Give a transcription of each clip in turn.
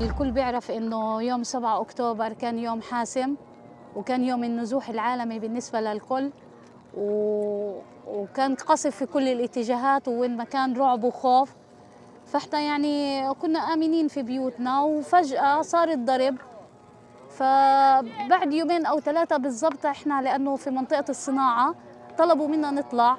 الكل بيعرف إنه يوم 7 أكتوبر كان يوم حاسم، وكان يوم النزوح العالمي بالنسبة للكل، وكان قصف في كل الاتجاهات، وين ما كان رعب وخوف. فاحنا يعني كنا آمنين في بيوتنا، وفجأة صار الضرب. فبعد يومين أو 3 بالضبط، احنا لأنه في منطقة الصناعة طلبوا منا نطلع.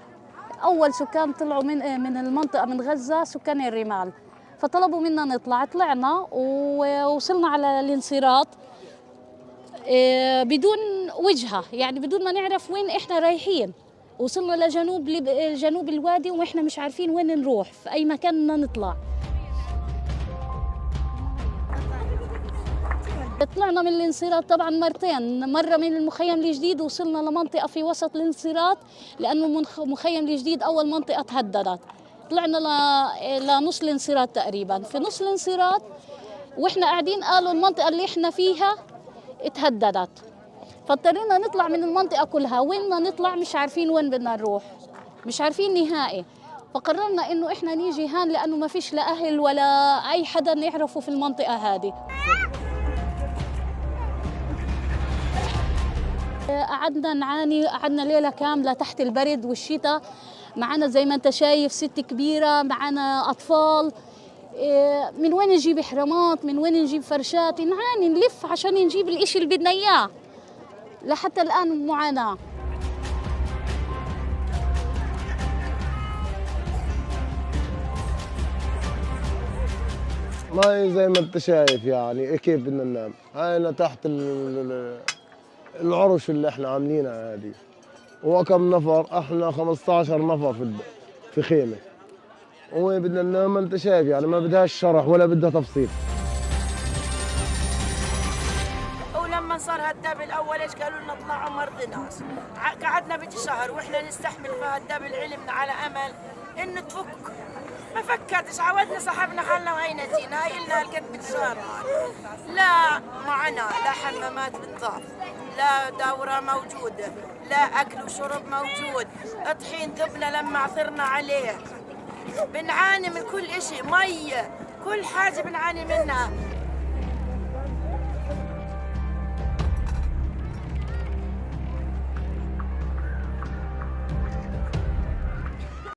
أول سكان طلعوا من المنطقة من غزة سكان الرمال، فطلبوا منا نطلع. طلعنا ووصلنا على الانصراط بدون وجهة، يعني بدون ما نعرف وين احنا رايحين. وصلنا جنوب الوادي واحنا مش عارفين وين نروح، في أي مكان بدنا نطلع. طلعنا من الانصراط طبعا مرتين، مرة من المخيم الجديد، وصلنا لمنطقة في وسط الانصراط، لأنه مخيم الجديد أول منطقة تهددت. طلعنا لنص الانصراط تقريبا. في نص الانصراط واحنا قاعدين قالوا المنطقة اللي احنا فيها اتهددت، فاضطرينا نطلع من المنطقة كلها. وين بدنا نطلع مش عارفين، وين بدنا نروح مش عارفين نهائي. فقررنا انه احنا نيجي هان، لأنه ما فيش لا أهل ولا أي حدا نعرفه في المنطقة هذه. قعدنا نعاني، قعدنا ليلة كاملة تحت البرد والشتاء. معنا زي ما انت شايف ست كبيرة، معنا أطفال. من وين نجيب حرامات، من وين نجيب فرشات، نعاني نلف عشان نجيب الإشي اللي بدنا إياه. لحتى الآن معاناة. ما زي ما انت شايف، يعني كيف بدنا ننام؟ هاينا تحت العرش اللي احنا عاملينها هذه. وكم نفر؟ احنا 15 نفر في خيمه. وين بدنا ننام؟ ما انت شايف، يعني ما بدهاش شرح ولا بدها تفصيل. ولما صار هالدب الاول ايش قالوا لنا اطلعوا ما رضيناش. قعدنا بيجي شهر واحنا نستحمل في هالدب العلم على امل انه تفك. ما فكرتش، عودنا سحبنا حالنا وهينا جينا. هاي لنا هالقد بالشهر. لا معنا لا حمامات بنظاف، لا دورة موجودة، لا أكل وشرب موجود. طحين ذبنا لما عثرنا عليه. بنعاني من كل إشي، مية، كل حاجة بنعاني منها.